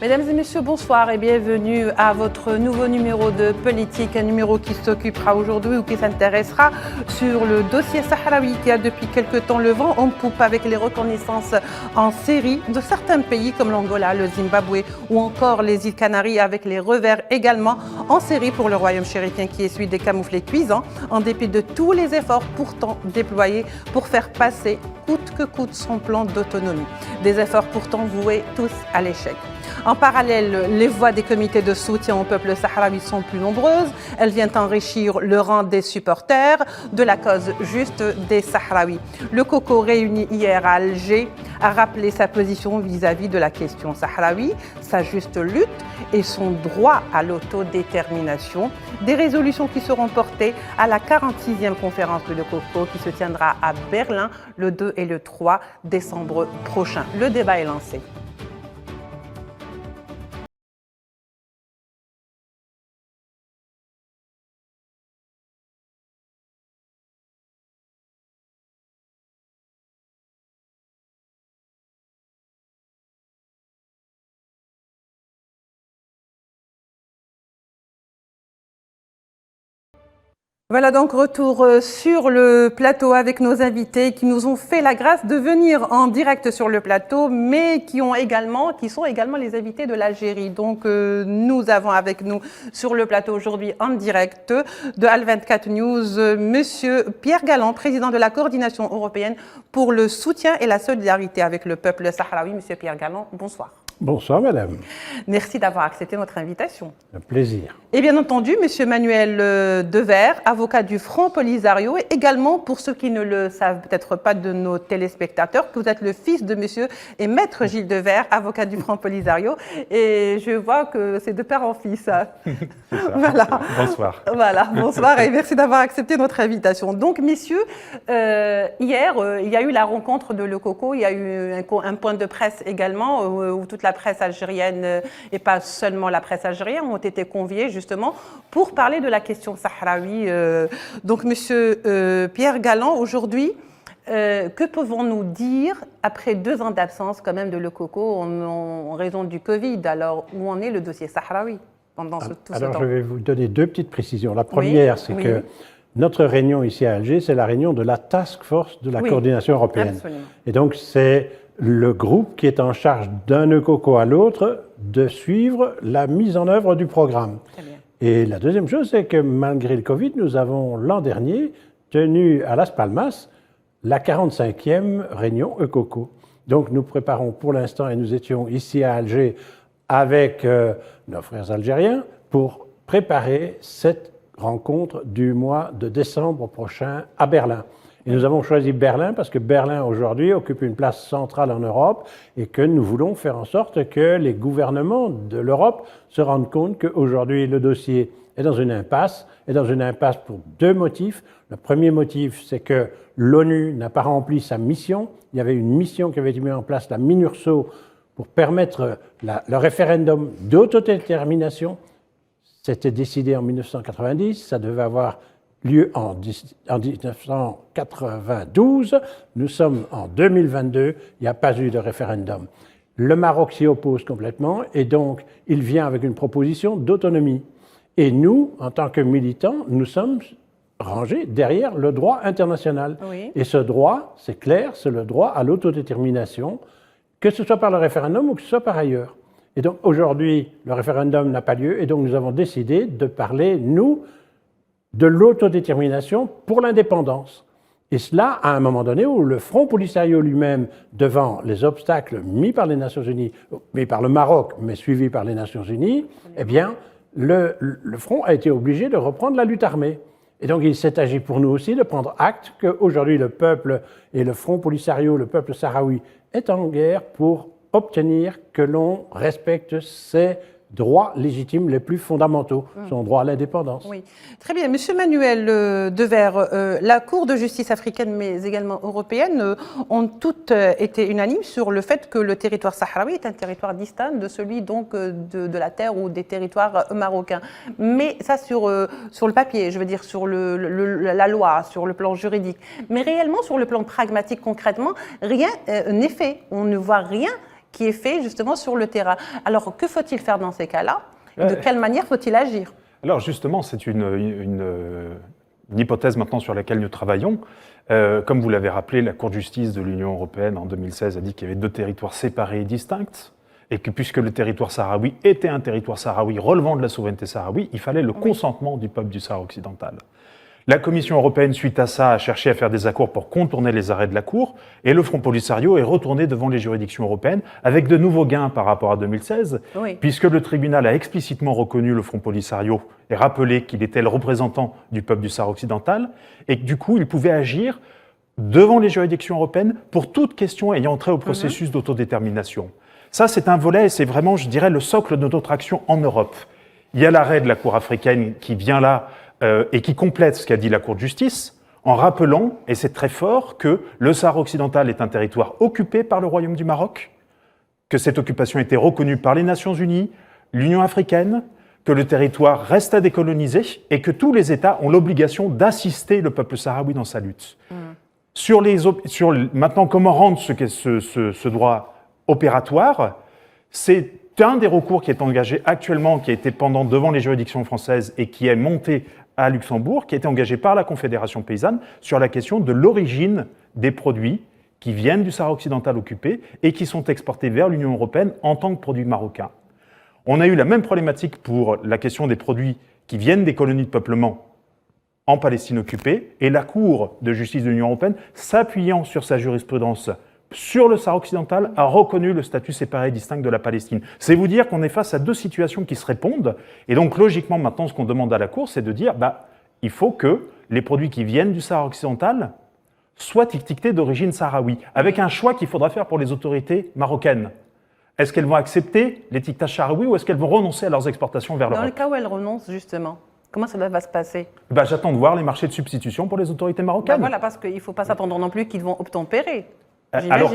Mesdames et messieurs, bonsoir et bienvenue à votre nouveau numéro de Politique, un numéro qui s'occupera aujourd'hui ou qui s'intéressera sur le dossier sahraoui qui a depuis quelque temps le vent en poupe avec les reconnaissances en série de certains pays comme l'Angola, le Zimbabwe ou encore les îles Canaries avec les revers également en série pour le royaume chérifien qui essuie des camouflets cuisants en dépit de tous les efforts pourtant déployés pour faire passer coûte que coûte son plan d'autonomie. Des efforts pourtant voués tous à l'échec. En parallèle, les voix des comités de soutien au peuple sahraoui sont plus nombreuses. Elles viennent enrichir le rang des supporters de la cause juste des Sahraouis. Le COCO, réuni hier à Alger, a rappelé sa position vis-à-vis de la question sahraoui, sa juste lutte et son droit à l'autodétermination. Des résolutions qui seront portées à la 46e conférence de le COCO qui se tiendra à Berlin le 2 et le 3 décembre prochain. Le débat est lancé. Voilà donc retour sur le plateau avec nos invités qui nous ont fait la grâce de venir en direct sur le plateau, mais qui sont également les invités de l'Algérie. Donc nous avons avec nous sur le plateau aujourd'hui en direct de Al24 News, Monsieur Pierre Galland, président de la coordination européenne pour le soutien et la solidarité avec le peuple sahraoui. Monsieur Pierre Galland, bonsoir. Bonsoir madame. Merci d'avoir accepté notre invitation. Un plaisir. Et bien entendu, monsieur Manuel Dever, avocat du Front Polisario, et également pour ceux qui ne le savent peut-être pas de nos téléspectateurs, que vous êtes le fils de monsieur et maître Gilles Dever, avocat du Front Polisario. Et je vois que c'est de père en fils. C'est ça. Voilà. Bonsoir. Voilà, bonsoir et merci d'avoir accepté notre invitation. Donc messieurs, hier, il y a eu la rencontre de Le Coco, il y a eu un point de presse également où toute la presse algérienne et pas seulement la presse algérienne ont été conviés justement pour parler de la question sahraoui. Donc monsieur Pierre Galland, aujourd'hui, que pouvons-nous dire après 2 ans d'absence quand même de Le Coco en raison du Covid? Alors où en est le dossier sahraoui pendant tout ce temps? Je vais vous donner 2 petites précisions. La première, c'est que notre réunion ici à Alger, c'est la réunion de la Task Force de la coordination européenne. Absolument. Et donc c'est le groupe qui est en charge d'un nœud coco à l'autre de suivre la mise en œuvre du programme. Très bien. Et la deuxième chose, c'est que malgré le Covid, nous avons l'an dernier tenu à Las Palmas la 45e réunion ECOCO. Donc nous préparons pour l'instant, et nous étions ici à Alger avec nos frères algériens, pour préparer cette rencontre du mois de décembre prochain à Berlin. Et nous avons choisi Berlin parce que Berlin aujourd'hui occupe une place centrale en Europe et que nous voulons faire en sorte que les gouvernements de l'Europe se rendent compte qu'aujourd'hui le dossier est dans une impasse pour 2 motifs. Le premier motif, c'est que l'ONU n'a pas rempli sa mission. Il y avait une mission qui avait été mise en place, la MINURSO, pour permettre le référendum d'autodétermination. C'était décidé en 1990, ça devait avoir lieu en 1992. Nous sommes en 2022, il n'y a pas eu de référendum. Le Maroc s'y oppose complètement et donc il vient avec une proposition d'autonomie. Et nous, en tant que militants, nous sommes rangés derrière le droit international. Oui. Et ce droit, c'est clair, c'est le droit à l'autodétermination, que ce soit par le référendum ou que ce soit par ailleurs. Et donc aujourd'hui, le référendum n'a pas lieu et donc nous avons décidé de parler, nous, de l'autodétermination pour l'indépendance. Et cela à un moment donné où le Front Polisario lui-même, devant les obstacles mis par les Nations Unies, mis par le Maroc, mais suivis par les Nations Unies, eh bien, le Front a été obligé de reprendre la lutte armée. Et donc il s'est agi pour nous aussi de prendre acte qu'aujourd'hui le peuple et le Front Polisario, le peuple sahraoui, est en guerre pour obtenir que l'on respecte ses droits légitimes les plus fondamentaux, son droit à l'indépendance. Oui, très bien. Monsieur Manuel Dever, la Cour de justice africaine, mais également européenne, ont toutes été unanimes sur le fait que le territoire sahraoui est un territoire distinct de celui donc de la terre ou des territoires marocains. Mais ça sur le papier, je veux dire sur la loi, sur le plan juridique. Mais réellement sur le plan pragmatique, concrètement, rien n'est fait. On ne voit rien qui est fait justement sur le terrain. Alors, que faut-il faire dans ces cas-là? De quelle manière faut-il agir? Alors justement, c'est une hypothèse maintenant sur laquelle nous travaillons. Comme vous l'avez rappelé, la Cour de justice de l'Union européenne en 2016 a dit qu'il y avait 2 territoires séparés et distincts, et que puisque le territoire sahraoui était un territoire sahraoui relevant de la souveraineté sahraoui, il fallait le consentement du peuple du Sahara occidental. La Commission européenne, suite à ça, a cherché à faire des accords pour contourner les arrêts de la Cour, et le Front Polisario est retourné devant les juridictions européennes avec de nouveaux gains par rapport à 2016, puisque le tribunal a explicitement reconnu le Front Polisario et rappelé qu'il était le représentant du peuple du Sahara occidental, et que du coup, il pouvait agir devant les juridictions européennes pour toute question ayant trait au processus d'autodétermination. Ça, c'est un volet, et c'est vraiment, je dirais, le socle de notre action en Europe. Il y a l'arrêt de la Cour africaine qui vient là et qui complète ce qu'a dit la Cour de justice, en rappelant, et c'est très fort, que le Sahara occidental est un territoire occupé par le Royaume du Maroc, que cette occupation a été reconnue par les Nations unies, l'Union africaine, que le territoire reste à décoloniser et que tous les États ont l'obligation d'assister le peuple sahraoui dans sa lutte. Maintenant, comment rendre ce droit opératoire? C'est un des recours qui est engagé actuellement, qui a été pendant devant les juridictions françaises et qui est monté à Luxembourg, qui a été engagé par la Confédération paysanne sur la question de l'origine des produits qui viennent du Sahara occidental occupé et qui sont exportés vers l'Union européenne en tant que produits marocains. On a eu la même problématique pour la question des produits qui viennent des colonies de peuplement en Palestine occupée, et la Cour de justice de l'Union européenne, s'appuyant sur sa jurisprudence sur le Sahara occidental, a reconnu le statut séparé et distinct de la Palestine. C'est vous dire qu'on est face à 2 situations qui se répondent, et donc logiquement maintenant ce qu'on demande à la Cour, c'est de dire il faut que les produits qui viennent du Sahara occidental soient étiquetés d'origine sahraoui, avec un choix qu'il faudra faire pour les autorités marocaines. Est-ce qu'elles vont accepter l'étiquetage sahraoui ou est-ce qu'elles vont renoncer à leurs exportations vers l'Europe? Dans le cas où elles renoncent, justement, comment cela va se passer? J'attends de voir les marchés de substitution pour les autorités marocaines. Voilà, parce qu'il ne faut pas s'attendre non plus qu'ils vont obtempérer. Alors,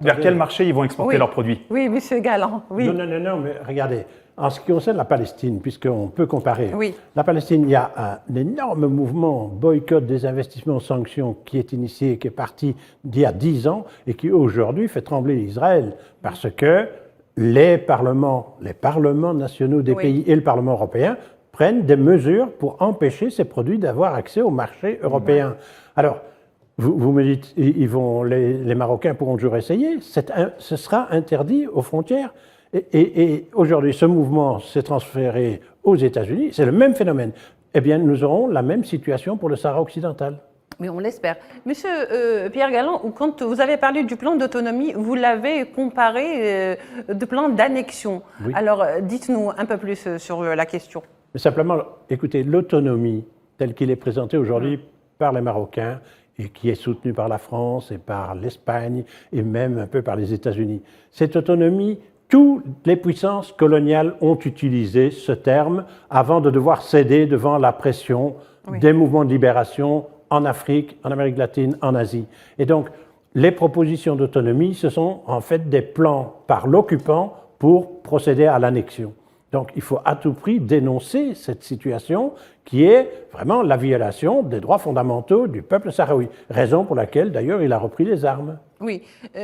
vers quel marché ils vont exporter leurs produits? Oui, monsieur Galland, oui. Non, mais regardez, en ce qui concerne la Palestine, puisqu'on peut comparer, oui. La Palestine, il y a un énorme mouvement boycott des investissements sanctions qui est initié, qui est parti d'il y a 10 ans et qui aujourd'hui fait trembler Israël parce que les parlements nationaux des pays et le Parlement européen prennent des mesures pour empêcher ces produits d'avoir accès au marché européen. Alors, vous me dites, les Marocains pourront toujours essayer, ce sera interdit aux frontières. Et aujourd'hui, ce mouvement s'est transféré aux États-Unis, c'est le même phénomène. Eh bien, nous aurons la même situation pour le Sahara occidental. Mais on l'espère. Monsieur Pierre Galland, quand vous avez parlé du plan d'autonomie, vous l'avez comparé de plan d'annexion. Oui. Alors, dites-nous un peu plus sur la question. Mais simplement, écoutez, l'autonomie telle qu'il est présenté aujourd'hui par les Marocains, et qui est soutenu par la France et par l'Espagne et même un peu par les États-Unis. Cette autonomie, toutes les puissances coloniales ont utilisé ce terme avant de devoir céder devant la pression des mouvements de libération en Afrique, en Amérique latine, en Asie. Et donc, les propositions d'autonomie, ce sont en fait des plans par l'occupant pour procéder à l'annexion. Donc, il faut à tout prix dénoncer cette situation qui est vraiment la violation des droits fondamentaux du peuple sahraoui. Raison pour laquelle, d'ailleurs, il a repris les armes. Oui,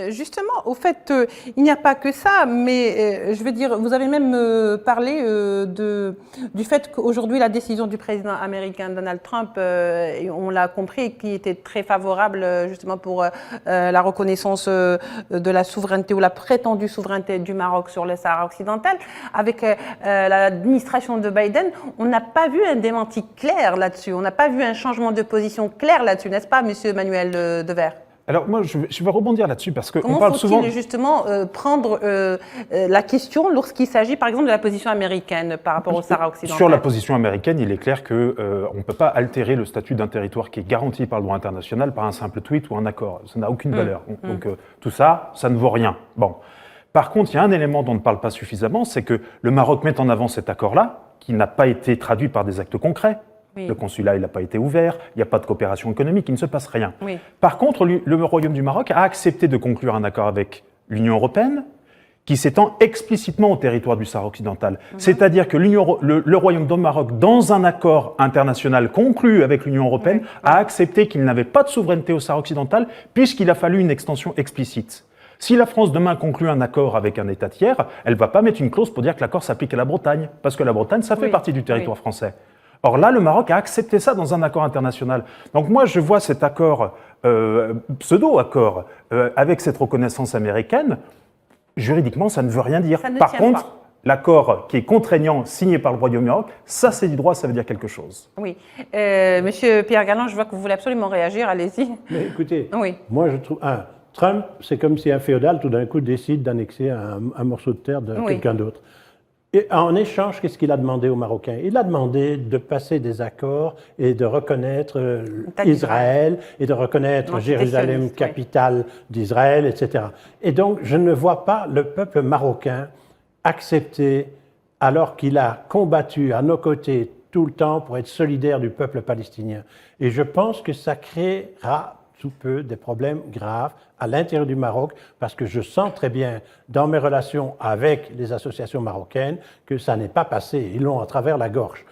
justement, au fait, il n'y a pas que ça, mais je veux dire, vous avez même parlé du fait qu'aujourd'hui, la décision du président américain Donald Trump, on l'a compris, qui était très favorable justement pour la reconnaissance de la souveraineté ou la prétendue souveraineté du Maroc sur le Sahara occidental. Avec l'administration de Biden, on n'a pas vu un démenti clair là-dessus, on n'a pas vu un changement de position clair là-dessus, n'est-ce pas, monsieur Manuel Devers? Alors moi, je vais rebondir là-dessus parce qu'on parle souvent... Comment faut-il justement prendre la question lorsqu'il s'agit, par exemple, de la position américaine par rapport au Sahara occidental? Sur la position américaine, il est clair qu'on ne peut pas altérer le statut d'un territoire qui est garanti par le droit international par un simple tweet ou un accord. Ça n'a aucune valeur. Donc tout ça, ça ne vaut rien. Bon. Par contre, il y a un élément dont on ne parle pas suffisamment, c'est que le Maroc met en avant cet accord-là, qui n'a pas été traduit par des actes concrets. Le consulat, il n'a pas été ouvert, il n'y a pas de coopération économique, il ne se passe rien. Par contre, le Royaume du Maroc a accepté de conclure un accord avec l'Union européenne qui s'étend explicitement au territoire du Sahara occidental. C'est-à-dire que le Royaume du Maroc, dans un accord international conclu avec l'Union européenne, a accepté qu'il n'avait pas de souveraineté au Sahara occidental puisqu'il a fallu une extension explicite. Si la France demain conclut un accord avec un État tiers, elle ne va pas mettre une clause pour dire que l'accord s'applique à la Bretagne, parce que la Bretagne, ça fait partie du territoire français. Or là, le Maroc a accepté ça dans un accord international. Donc moi, je vois cet accord, pseudo-accord, avec cette reconnaissance américaine, juridiquement, ça ne veut rien dire. Par contre, l'accord qui est contraignant, signé par le Royaume du Maroc, ça c'est du droit, ça veut dire quelque chose. Oui. Monsieur Pierre Galland, je vois que vous voulez absolument réagir, allez-y. Mais écoutez, moi je trouve... Trump, c'est comme si un féodal tout d'un coup décide d'annexer un morceau de terre de quelqu'un d'autre. Et en échange, qu'est-ce qu'il a demandé aux Marocains? Il a demandé de passer des accords et de reconnaître Israël et de reconnaître Jérusalem, capitale d'Israël, etc. Et donc, je ne vois pas le peuple marocain accepter, alors qu'il a combattu à nos côtés tout le temps pour être solidaire du peuple palestinien. Et je pense que ça créera sous peu des problèmes graves à l'intérieur du Maroc, parce que je sens très bien dans mes relations avec les associations marocaines que ça n'est pas passé, ils l'ont à travers la gorge.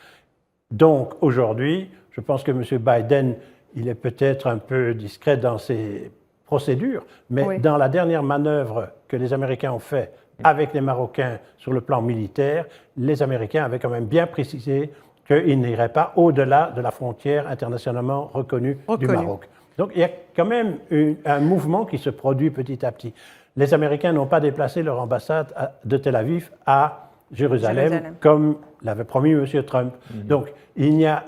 Donc aujourd'hui, je pense que M. Biden, il est peut-être un peu discret dans ses procédures, mais dans la dernière manœuvre que les Américains ont faite avec les Marocains sur le plan militaire, les Américains avaient quand même bien précisé qu'ils n'iraient pas au-delà de la frontière internationalement reconnue du Maroc. Donc, il y a quand même un mouvement qui se produit petit à petit. Les Américains n'ont pas déplacé leur ambassade de Tel Aviv à Jérusalem. Comme l'avait promis M. Trump. Donc, il y a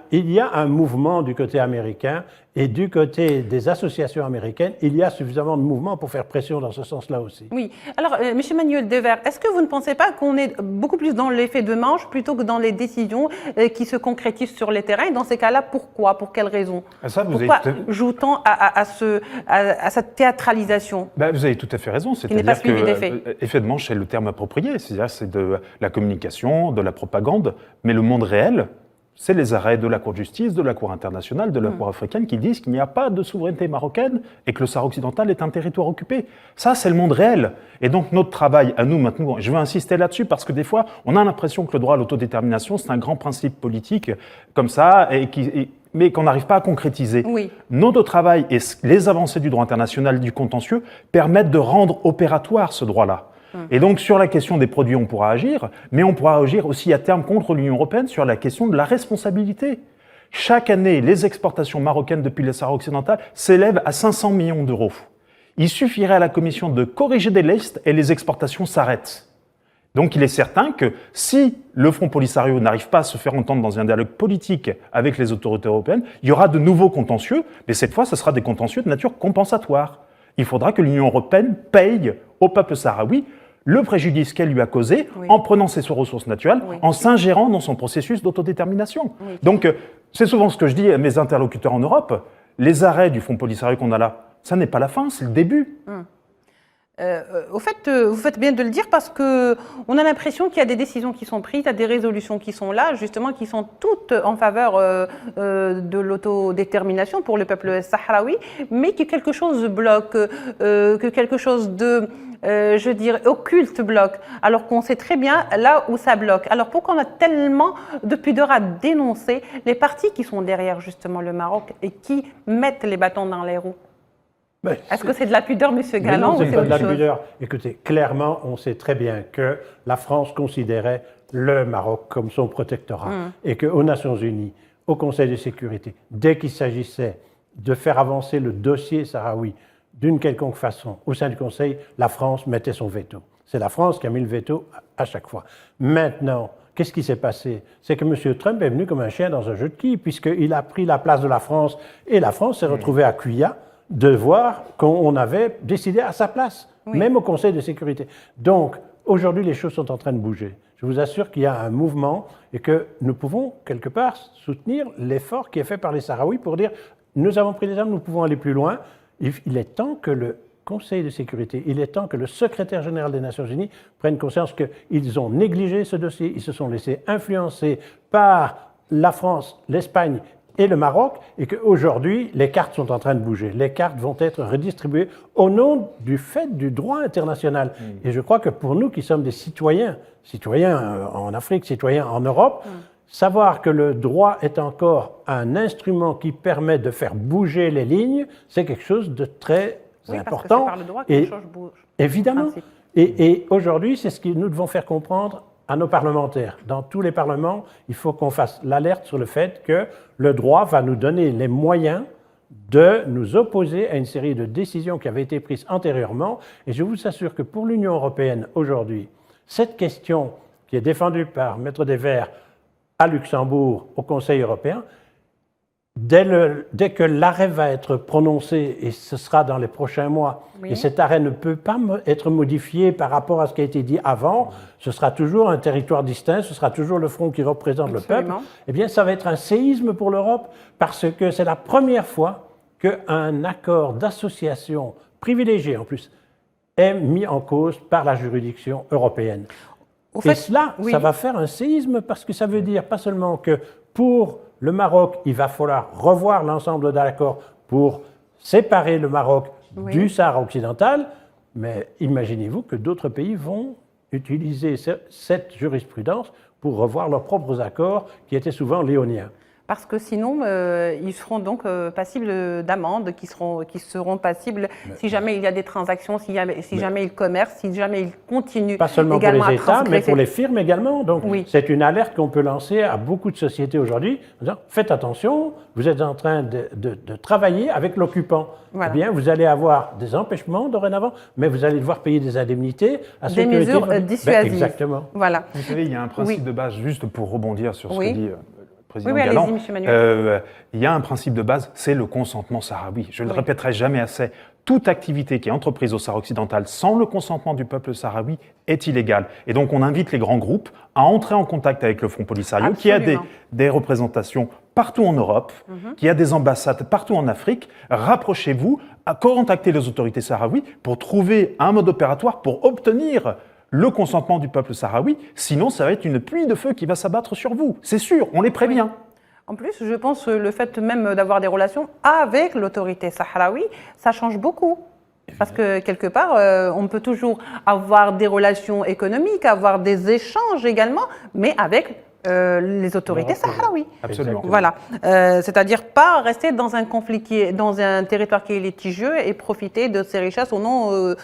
un mouvement du côté américain et du côté des associations américaines, il y a suffisamment de mouvements pour faire pression dans ce sens-là aussi. Oui. Alors, M. Manuel Devers, est-ce que vous ne pensez pas qu'on est beaucoup plus dans l'effet de manche plutôt que dans les décisions qui se concrétisent sur les terrains? Et dans ces cas-là, pourquoi? Pour quelles raisons? Pourquoi joue-t-on à cette théâtralisation? Vous avez tout à fait raison. C'est-à-dire que effet de manche, c'est le terme approprié. C'est-à-dire c'est de la communication, de la propagande, mais le monde réel, c'est les arrêts de la Cour de justice, de la Cour internationale, de la Cour africaine qui disent qu'il n'y a pas de souveraineté marocaine et que le Sahara occidental est un territoire occupé. Ça, c'est le monde réel. Et donc, notre travail à nous maintenant, je veux insister là-dessus parce que des fois, on a l'impression que le droit à l'autodétermination, c'est un grand principe politique comme ça, mais qu'on n'arrive pas à concrétiser. Notre travail et les avancées du droit international du contentieux permettent de rendre opératoire ce droit-là. Et donc, sur la question des produits, on pourra agir, mais on pourra agir aussi à terme contre l'Union européenne sur la question de la responsabilité. Chaque année, les exportations marocaines depuis le Sahara occidental s'élèvent à 500 millions d'euros. Il suffirait à la Commission de corriger des listes et les exportations s'arrêtent. Donc, il est certain que si le Front Polisario n'arrive pas à se faire entendre dans un dialogue politique avec les autorités européennes, il y aura de nouveaux contentieux, mais cette fois, ce sera des contentieux de nature compensatoire. Il faudra que l'Union européenne paye au peuple sahraoui le préjudice qu'elle lui a causé en prenant ses ressources naturelles, en s'ingérant dans son processus d'autodétermination. Donc, c'est souvent ce que je dis à mes interlocuteurs en Europe, les arrêts du Front Polisario qu'on a là, ça n'est pas la fin, c'est le début. Au fait, vous faites bien de le dire parce qu'on a l'impression qu'il y a des décisions qui sont prises, il y a des résolutions qui sont là, justement, qui sont toutes en faveur de l'autodétermination pour le peuple sahraoui, mais que quelque chose bloque, que quelque chose de, je dirais, occulte bloque, alors qu'on sait très bien là où ça bloque. Alors pourquoi on a tellement de pudeur à dénoncer les partis qui sont derrière justement le Maroc et qui mettent les bâtons dans les roues? Est-ce que c'est de la pudeur, M. Galland, ou c'est pas de la autre chose? pudeur. Écoutez, clairement, on sait très bien que la France considérait le Maroc comme son protectorat et qu'aux Nations Unies, au Conseil de sécurité, dès qu'il s'agissait de faire avancer le dossier sahraoui d'une quelconque façon au sein du Conseil, la France mettait son veto. C'est la France qui a mis le veto à chaque fois. Maintenant, qu'est-ce qui s'est passé? C'est que M. Trump est venu comme un chien dans un jeu de quilles, puisqu'il a pris la place de la France et la France s'est retrouvée à Cuya de voir qu'on avait décidé à sa place, même au Conseil de sécurité. Donc, aujourd'hui, les choses sont en train de bouger. Je vous assure qu'il y a un mouvement et que nous pouvons, quelque part, soutenir l'effort qui est fait par les Sahraouis pour dire « nous avons pris des armes, nous pouvons aller plus loin ». Il est temps que le Conseil de sécurité, il est temps que le secrétaire général des Nations Unies prenne conscience qu'ils ont négligé ce dossier, ils se sont laissés influencer par la France, l'Espagne et le Maroc, et qu'aujourd'hui, les cartes sont en train de bouger. Les cartes vont être redistribuées au nom du fait du droit international. Et je crois que pour nous qui sommes des citoyens en Afrique, citoyens en Europe, savoir que le droit est encore un instrument qui permet de faire bouger les lignes, c'est quelque chose de très c'est Oui, parce que important. c'est par le droit que Et les choses bougent. évidemment. Principe. Et aujourd'hui, c'est ce que nous devons faire comprendre à nos parlementaires. Dans tous les parlements, il faut qu'on fasse l'alerte sur le fait que le droit va nous donner les moyens de nous opposer à une série de décisions qui avaient été prises antérieurement. Et je vous assure que pour l'Union européenne aujourd'hui, cette question qui est défendue par Maître Desverts à Luxembourg au Conseil européen, dès que l'arrêt va être prononcé, et ce sera dans les prochains mois, Oui. et cet arrêt ne peut pas être modifié par rapport à ce qui a été dit avant, ce sera toujours un territoire distinct, ce sera toujours le front qui représente le peuple, Absolument. eh bien ça va être un séisme pour l'Europe, parce que c'est la première fois qu'un accord d'association privilégié en plus est mis en cause par la juridiction européenne. Au Et fait, cela, oui. ça va faire un séisme parce que ça veut dire pas seulement que pour le Maroc, il va falloir revoir l'ensemble de l'accord pour séparer le Maroc Oui. du Sahara occidental, mais imaginez-vous que d'autres pays vont utiliser cette jurisprudence pour revoir leurs propres accords qui étaient souvent léoniens. Parce que sinon, ils seront donc passibles d'amendes, qui seront passibles si jamais il y a des transactions, si jamais ils commercent, si jamais ils continuent Pas seulement pour également les à États, mais transgresser. pour les firmes également. Donc, Oui. c'est une alerte qu'on peut lancer à beaucoup de sociétés aujourd'hui, en disant faites attention, vous êtes en train de travailler avec l'occupant. Voilà. Eh bien, vous allez avoir des empêchements dorénavant, mais vous allez devoir payer des indemnités à ceux Des qui ont été mesures vendus. dissuasives. Exactement. Voilà. Vous savez, il y a un principe Oui. de base, juste pour rebondir sur ce Oui. que dit le président Oui, Galland. allez-y, monsieur Manuel. Il y a un principe de base, c'est le consentement sahraoui. Je ne le Oui. répéterai jamais assez. Toute activité qui est entreprise au Sahara occidental sans le consentement du peuple sahraoui est illégale. Et donc, on invite les grands groupes à entrer en contact avec le Front Polisario, qui a Absolument. des représentations partout en Europe, qui a des ambassades partout en Afrique. Rapprochez-vous, contactez les autorités sahraouies pour trouver un mode opératoire pour obtenir le consentement du peuple sahraoui. Sinon, ça va être une pluie de feu qui va s'abattre sur vous. C'est sûr, on les prévient. En plus, je pense que le fait même d'avoir des relations avec l'autorité sahraoui, ça change beaucoup. Parce que quelque part, on peut toujours avoir des relations économiques, avoir des échanges également, mais avec les autorités sahraouis. Absolument. Voilà, c'est-à-dire pas rester dans un conflit dans un territoire qui est litigieux et profiter de ses richesses au nom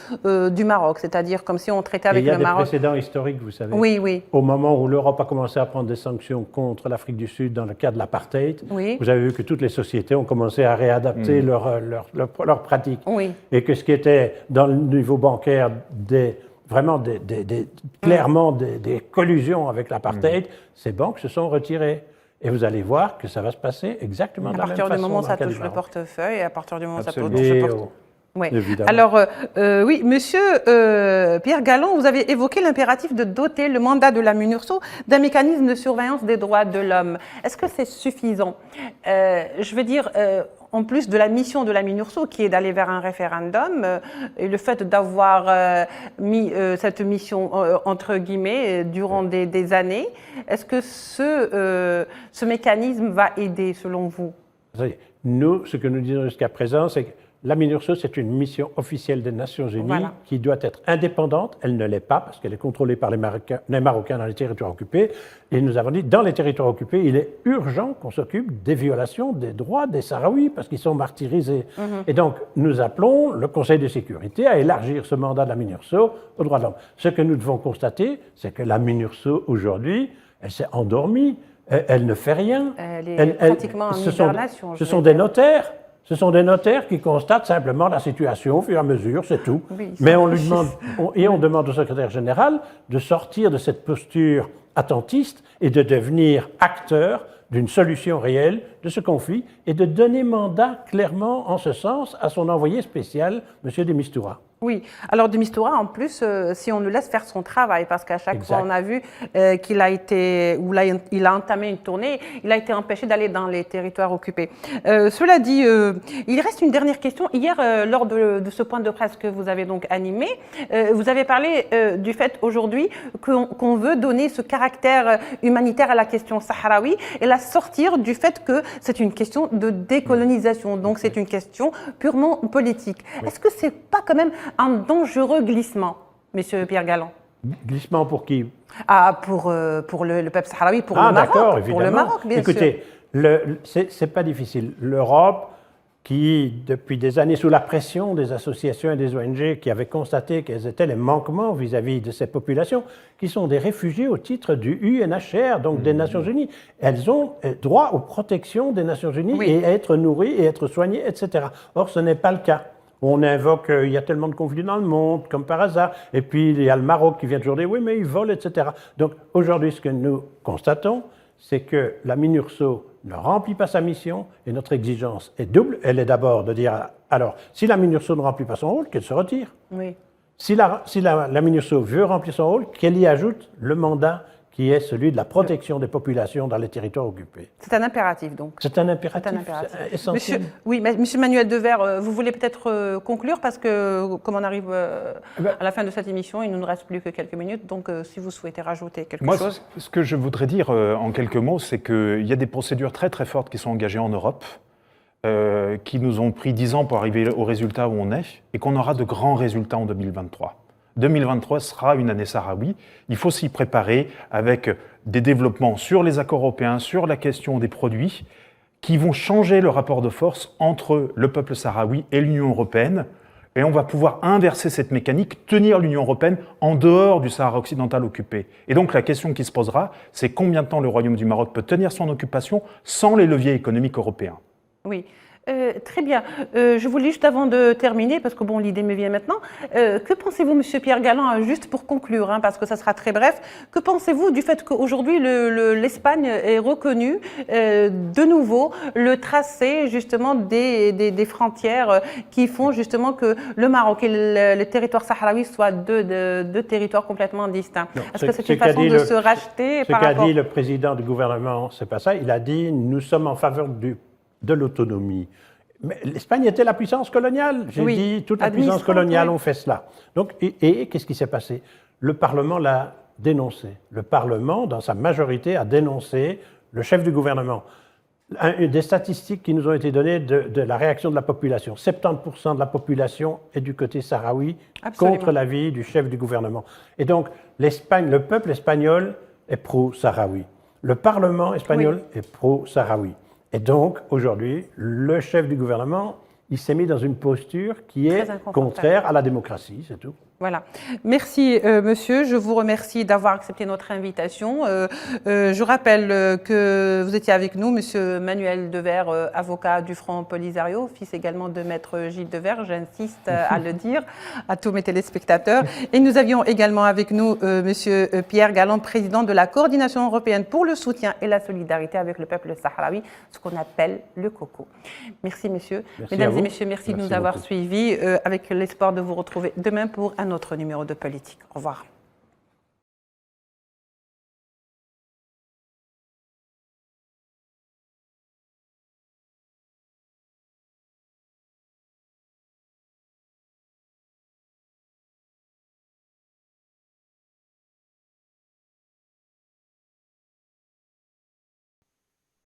du Maroc, c'est-à-dire comme si on traitait Et avec il y a le des Maroc. précédents historiques, vous savez. Oui, oui. Au moment où l'Europe a commencé à prendre des sanctions contre l'Afrique du Sud dans le cadre de l'apartheid, Oui. vous avez vu que toutes les sociétés ont commencé à réadapter leurs pratiques. Oui. Et que ce qui était dans le niveau bancaire clairement des collusions avec l'apartheid, ces banques se sont retirées. Et vous allez voir que ça va se passer exactement de À la même partir façon. du moment où dans ça le cas du touche le Maroc. portefeuille, et à partir du moment où ça touche Absolument. le Et portefeuille. Oui. évidemment. Alors, oui, monsieur Pierre Galland, vous avez évoqué l'impératif de doter le mandat de la MINURSO d'un mécanisme de surveillance des droits de l'homme. Est-ce que c'est suffisant? Je veux dire, en plus de la mission de la MINURSO, qui est d'aller vers un référendum, et le fait d'avoir mis cette mission, entre guillemets, durant des années, est-ce que ce mécanisme va aider, selon vous? Vous savez, nous, ce que nous disons jusqu'à présent, c'est que la MINURSO, c'est une mission officielle des Nations Unies Voilà. qui doit être indépendante. Elle ne l'est pas parce qu'elle est contrôlée par les Marocains dans les territoires occupés. Et nous avons dit, dans les territoires occupés, il est urgent qu'on s'occupe des violations des droits des Sahraouis parce qu'ils sont martyrisés. Et donc, nous appelons le Conseil de sécurité à élargir ce mandat de la MINURSO aux droits de l'homme. Ce que nous devons constater, c'est que la MINURSO, aujourd'hui, elle s'est endormie. Elle ne fait rien. Elle est pratiquement en hibernation, Ce je sont vais des dire. notaires. Ce sont des notaires qui constatent simplement la situation au fur et à mesure, c'est tout. Oui, Mais on lui demande, on demande au secrétaire général de sortir de cette posture attentiste et de devenir acteur d'une solution réelle de ce conflit et de donner mandat clairement en ce sens à son envoyé spécial, M. de Mistura. Oui, alors de Mistura, en plus, si on le laisse faire son travail, parce qu'à chaque Exact. fois, on a vu qu'il a été, ou là, il a entamé une tournée, il a été empêché d'aller dans les territoires occupés. Cela dit, il reste une dernière question. Hier, lors de ce point de presse que vous avez donc animé, vous avez parlé du fait aujourd'hui qu'on veut donner ce caractère humanitaire à la question sahraoui et la sortir du fait que c'est une question de décolonisation, donc c'est une question purement politique. Est-ce que c'est pas quand même un dangereux glissement, monsieur Pierre Galland? Glissement pour qui? Pour le peuple sahraoui, pour le Ah, Maroc. d'accord, Pour évidemment. le Maroc, bien sûr. Écoutez, c'est pas difficile. L'Europe qui, depuis des années, sous la pression des associations et des ONG qui avaient constaté quels étaient les manquements vis-à-vis de ces populations, qui sont des réfugiés au titre du UNHCR, donc des Nations Unies. Elles ont droit aux protections des Nations Unies et à être nourries et être soignées, etc. Or, ce n'est pas le cas. On invoque, il y a tellement de conflits dans le monde, comme par hasard. Et puis, il y a le Maroc qui vient toujours dire, oui, mais ils volent, etc. Donc, aujourd'hui, ce que nous constatons, c'est que la MINURSO ne remplit pas sa mission et notre exigence est double. Elle est d'abord de dire, alors, si la MINURSO ne remplit pas son rôle, qu'elle se retire. Oui. Si la MINURSO veut remplir son rôle, qu'elle y ajoute le mandat qui est celui de la protection des populations dans les territoires occupés. C'est un impératif, donc. C'est un impératif, essentiel. Monsieur Manuel Devers, vous voulez peut-être conclure, parce que comme on arrive à la fin de cette émission, il ne nous reste plus que quelques minutes, donc si vous souhaitez rajouter quelque chose. Ce que je voudrais dire en quelques mots, c'est qu'il y a des procédures très très fortes qui sont engagées en Europe, qui nous ont pris 10 ans pour arriver au résultat où on est, et qu'on aura de grands résultats en 2023. 2023 sera une année sahraoui. Il faut s'y préparer avec des développements sur les accords européens, sur la question des produits, qui vont changer le rapport de force entre le peuple sahraoui et l'Union européenne. Et on va pouvoir inverser cette mécanique, tenir l'Union européenne en dehors du Sahara occidental occupé. Et donc la question qui se posera, c'est combien de temps le Royaume du Maroc peut tenir son occupation sans les leviers économiques européens. Oui. Très bien. Je voulais juste avant de terminer, parce que bon, l'idée me vient maintenant, que pensez-vous, Monsieur Pierre Galland, juste pour conclure, hein, parce que ça sera très bref, que pensez-vous du fait qu'aujourd'hui l'Espagne ait reconnu de nouveau le tracé justement des frontières qui font justement que le Maroc et le territoire sahraoui soient deux territoires complètement distincts? Est-ce que c'est une façon de se racheter par rapport... Ce qu'a dit le président du gouvernement, c'est pas ça. Il a dit nous sommes en faveur de l'autonomie. Mais l'Espagne était la puissance coloniale. J'ai dit, toute la puissance coloniale ont fait cela. Donc, et qu'est-ce qui s'est passé? Le Parlement l'a dénoncé. Le Parlement, dans sa majorité, a dénoncé le chef du gouvernement. Des statistiques qui nous ont été données de la réaction de la population. 70% de la population est du côté sahraoui contre l'avis du chef du gouvernement. Et donc, le peuple espagnol est pro-sahraoui. Le Parlement espagnol est pro-sahraoui. Et donc, aujourd'hui, le chef du gouvernement, il s'est mis dans une posture qui est contraire à la démocratie, c'est tout. Voilà. Merci, monsieur. Je vous remercie d'avoir accepté notre invitation. Je rappelle que vous étiez avec nous, monsieur Manuel Devers, avocat du Front Polisario, fils également de maître Gilles Devers, j'insiste à le dire à tous mes téléspectateurs. Et nous avions également avec nous monsieur Pierre Galland, président de la Coordination européenne pour le soutien et la solidarité avec le peuple sahraoui, ce qu'on appelle le COCO. Merci, monsieur. Mesdames et messieurs, merci de nous avoir suivis, avec l'espoir de vous retrouver demain pour un autre numéro de Politique. Au revoir.